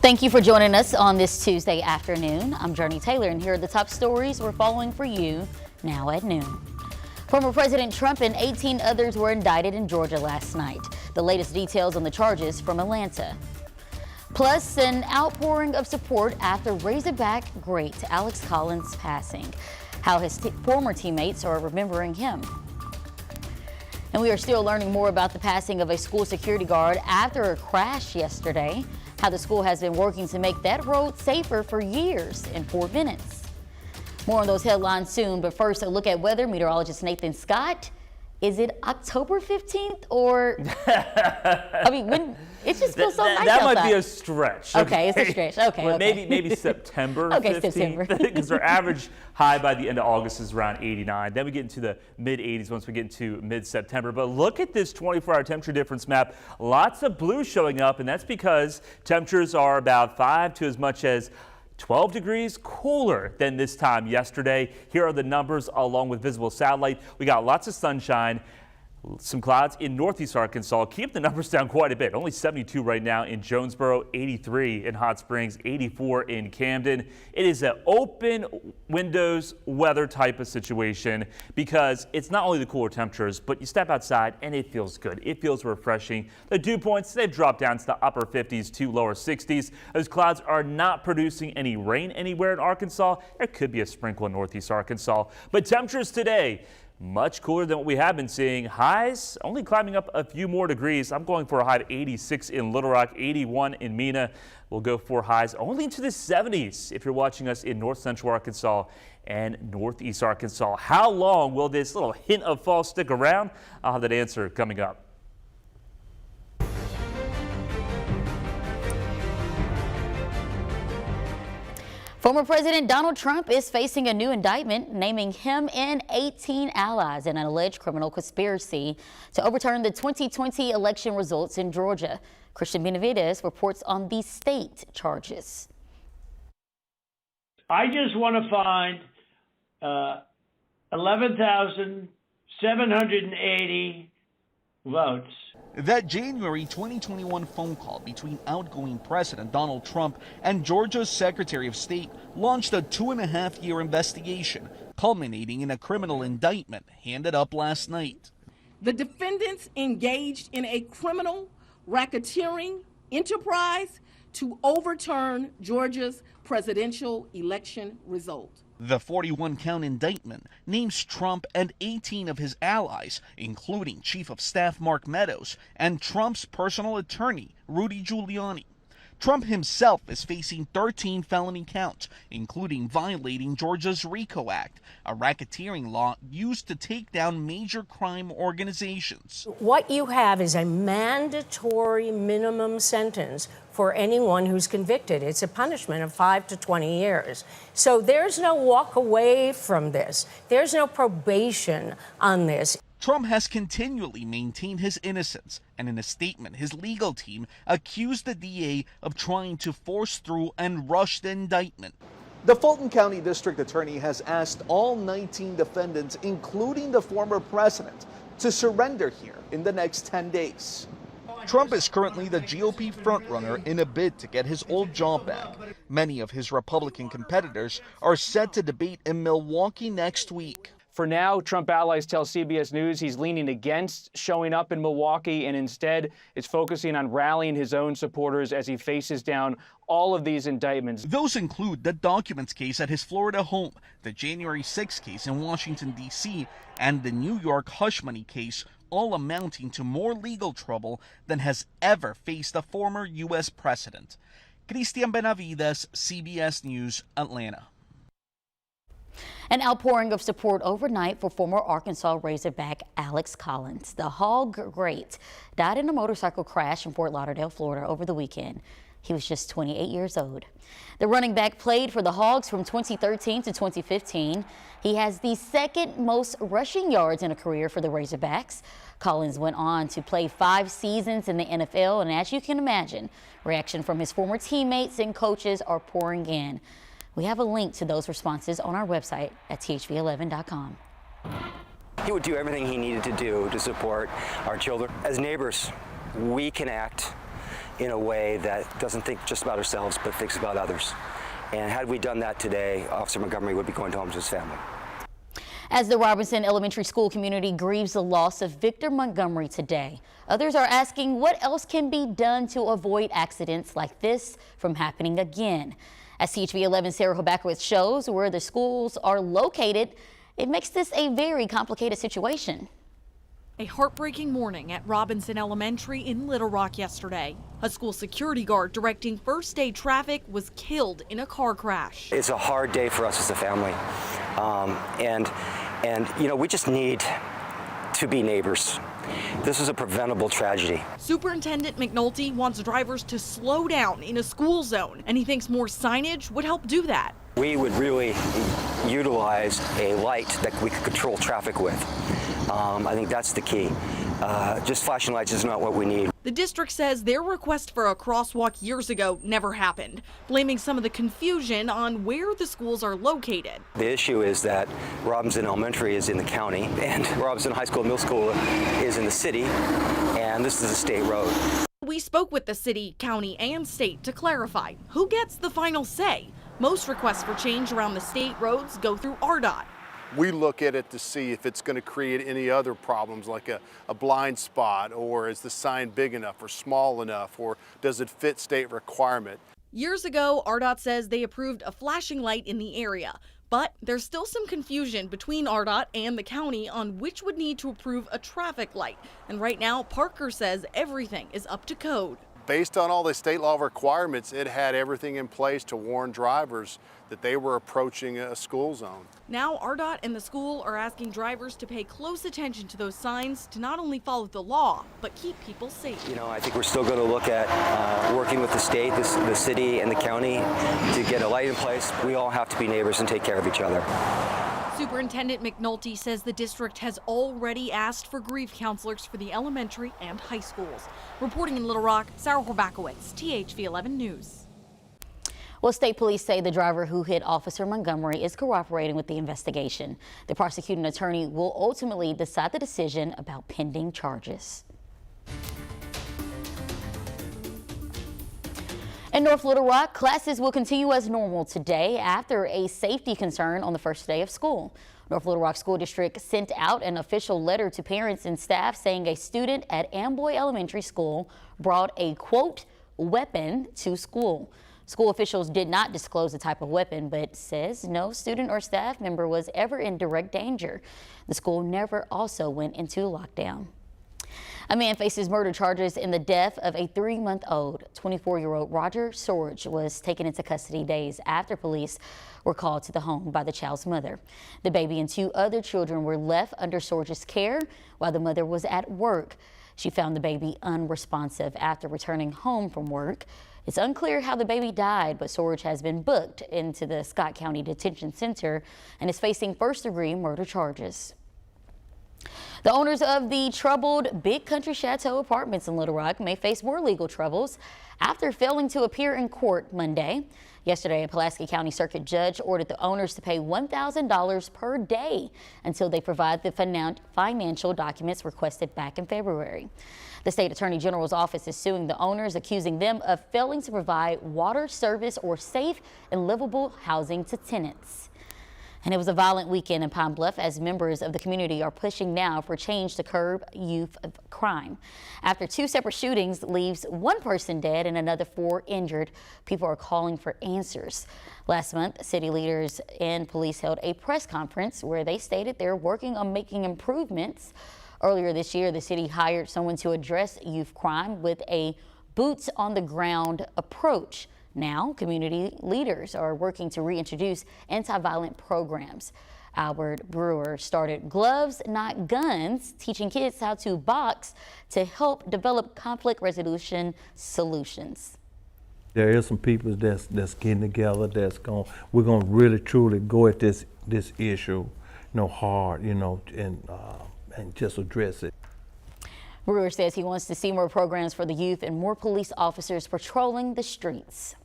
Thank you for joining us on this Tuesday afternoon. I'm Jurnee Taylor, and here are the top stories we're following for you now at noon. Former President Trump and 18 others were indicted in Georgia last night. The latest details on the charges from Atlanta. Plus, an outpouring of support after Razorback great Alex Collins' passing. How his former teammates are remembering him. And we are still learning more about the passing of a school security guard after a crash yesterday. How the school has been working to make that road safer for years in 4 minutes. More on those headlines soon, but first a look at weather. Meteorologist Nathan Scott. Is it October 15th or, I mean, when it just feels so nice outside. That might be a stretch. Okay, it's a stretch. Okay, well, okay. Maybe September Okay, 15th, September. because our average high by the end of August is around 89. Then we get into the mid-80s once we get into mid-September. But look at this 24-hour temperature difference map. Lots of blue showing up, and that's because temperatures are about 5 to as much as 12 degrees cooler than this time yesterday. Here are the numbers along with visible satellite. We got lots of sunshine. Some clouds in northeast Arkansas. Keep the numbers down quite a bit. Only 72 right now in Jonesboro, 83 in Hot Springs, 84 in Camden. It is an open windows weather type of situation because it's not only the cooler temperatures, but you step outside and it feels good. It feels refreshing. The dew points, they've dropped down to the upper 50s to lower 60s. Those clouds are not producing any rain anywhere in Arkansas. There could be a sprinkle in northeast Arkansas. But temperatures today, much cooler than what we have been seeing. Highs only climbing up a few more degrees. I'm going for a high of 86 in Little Rock, 81 in Mena. We'll go for highs only into the 70s if you're watching us in north central Arkansas and northeast Arkansas. How long will this little hint of fall stick around? I'll have that answer coming up. Former President Donald Trump is facing a new indictment naming him and 18 allies in an alleged criminal conspiracy to overturn the 2020 election results in Georgia. Christian Benavides reports on the state charges. I just want to find 11,780 votes. That January 2021 phone call between outgoing President Donald Trump and Georgia's Secretary of State launched a 2.5-year investigation, culminating in a criminal indictment handed up last night. The defendants engaged in a criminal racketeering enterprise to overturn Georgia's presidential election result. The 41-count indictment names Trump and 18 of his allies, including Chief of Staff Mark Meadows and Trump's personal attorney, Rudy Giuliani. Trump himself is facing 13 felony counts, including violating Georgia's RICO Act, a racketeering law used to take down major crime organizations. What you have is a mandatory minimum sentence for anyone who's convicted. It's a punishment of 5 to 20 years. So there's no walk away from this. There's no probation on this. Trump has continually maintained his innocence, and in a statement, his legal team accused the DA of trying to force through and rush the indictment. The Fulton County District Attorney has asked all 19 defendants, including the former president, to surrender here in the next 10 days. Trump is currently the GOP frontrunner in a bid to get his old job back. Many of his Republican competitors are set to debate in Milwaukee next week. For now, Trump allies tell CBS News he's leaning against showing up in Milwaukee and instead is focusing on rallying his own supporters as he faces down all of these indictments. Those include the documents case at his Florida home, the January 6 case in Washington, D.C., and the New York hush money case, all amounting to more legal trouble than has ever faced a former U.S. president. Christian Benavides, CBS News, Atlanta. An outpouring of support overnight for former Arkansas Razorback Alex Collins. The Hog great died in a motorcycle crash in Fort Lauderdale, Florida over the weekend. He was just 28 years old. The running back played for the Hogs from 2013 to 2015. He has the second most rushing yards in a career for the Razorbacks. Collins went on to play 5 seasons in the NFL, and as you can imagine, reaction from his former teammates and coaches are pouring in. We have a link to those responses on our website at thv11.com. He would do everything he needed to do to support our children. As neighbors, we can act in a way that doesn't think just about ourselves, but thinks about others. And had we done that today, Officer Montgomery would be going home to his family. As the Robinson Elementary School community grieves the loss of Victor Montgomery today, others are asking what else can be done to avoid accidents like this from happening again. As CHV 11 Sarah Hobakowitz shows where the schools are located, it makes this a very complicated situation. A heartbreaking morning at Robinson Elementary in Little Rock yesterday. A school security guard directing first aid traffic was killed in a car crash. It's a hard day for us as a family. And you know, we just need to be neighbors. This is a preventable tragedy. Superintendent McNulty wants drivers to slow down in a school zone, and he thinks more signage would help do that. We would really utilize a light that we could control traffic with. I think that's the key. Just flashing lights is not what we need. The district says their request for a crosswalk years ago never happened, blaming some of the confusion on where the schools are located. The issue is that Robinson Elementary is in the county and Robinson High School and Middle School is in the city, and this is a state road. We spoke with the city, county, and state to clarify who gets the final say. Most requests for change around the state roads go through RDOT. We look at it to see if it's going to create any other problems like a blind spot, or is the sign big enough or small enough, or does it fit state requirement. Years ago, RDOT says they approved a flashing light in the area, but there's still some confusion between RDOT and the county on which would need to approve a traffic light. And right now, Parker says everything is up to code. Based on all the state law requirements, it had everything in place to warn drivers that they were approaching a school zone. Now RDOT and the school are asking drivers to pay close attention to those signs to not only follow the law, but keep people safe. You know, I think we're still going to look at working with the state, the city, and the county to get a light in place. We all have to be neighbors and take care of each other. Superintendent McNulty says the district has already asked for grief counselors for the elementary and high schools. Reporting in Little Rock, Sarah Hobakowitz, THV 11 News. Well, state police say the driver who hit Officer Montgomery is cooperating with the investigation. The prosecuting attorney will ultimately decide the decision about pending charges. In North Little Rock, classes will continue as normal today after a safety concern on the first day of school. North Little Rock School District sent out an official letter to parents and staff saying a student at Amboy Elementary School brought a, quote, weapon to school. School officials did not disclose the type of weapon, but says no student or staff member was ever in direct danger. The school never also went into lockdown. A man faces murder charges in the death of a 3-month-old. 24-year-old Roger Sorge was taken into custody days after police were called to the home by the child's mother. The baby and 2 other children were left under Sorge's care while the mother was at work. She found the baby unresponsive after returning home from work. It's unclear how the baby died, but Sorge has been booked into the Scott County Detention Center and is facing first-degree murder charges. The owners of the troubled Big Country Chateau apartments in Little Rock may face more legal troubles after failing to appear in court Monday. Yesterday, a Pulaski County Circuit judge ordered the owners to pay $1,000 per day until they provide the financial documents requested back in February. The state attorney general's office is suing the owners, accusing them of failing to provide water service or safe and livable housing to tenants. And it was a violent weekend in Pine Bluff as members of the community are pushing now for change to curb youth crime. After 2 separate shootings leaves 1 person dead and another 4 injured, people are calling for answers. Last month, city leaders and police held a press conference where they stated they're working on making improvements. Earlier this year, the city hired someone to address youth crime with a boots on the ground approach. Now, community leaders are working to reintroduce anti-violent programs. Albert Brewer started Gloves Not Guns, teaching kids how to box to help develop conflict resolution solutions. There is some people that's getting together. We're gonna really truly go at this issue, hard, and just address it. Brewer says he wants to see more programs for the youth and more police officers patrolling the streets.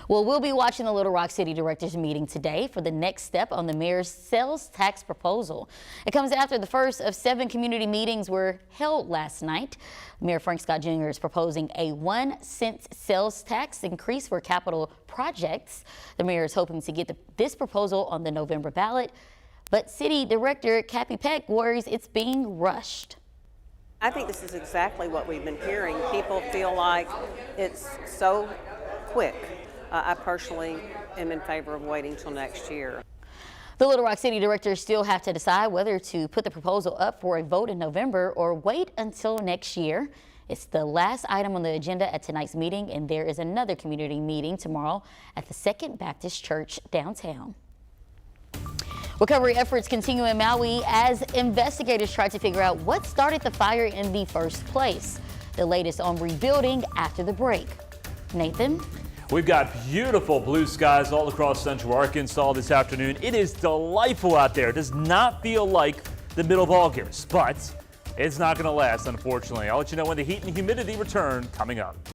Well, we'll be watching the Little Rock City Directors meeting today for the next step on the mayor's sales tax proposal. It comes after the first of 7 community meetings were held last night. Mayor Frank Scott Jr. is proposing a 1-cent sales tax increase for capital projects. The mayor is hoping to get this proposal on the November ballot, but City Director Cappy Peck worries it's being rushed. I think this is exactly what we've been hearing. People feel like it's so quick. I personally am in favor of waiting till next year. The Little Rock City Directors still have to decide whether to put the proposal up for a vote in November or wait until next year. It's the last item on the agenda at tonight's meeting, and there is another community meeting tomorrow at the Second Baptist Church downtown. Recovery efforts continue in Maui as investigators try to figure out what started the fire in the first place. The latest on rebuilding after the break. Nathan? We've got beautiful blue skies all across central Arkansas this afternoon. It is delightful out there. It does not feel like the middle of August, but it's not going to last, unfortunately. I'll let you know when the heat and humidity return coming up.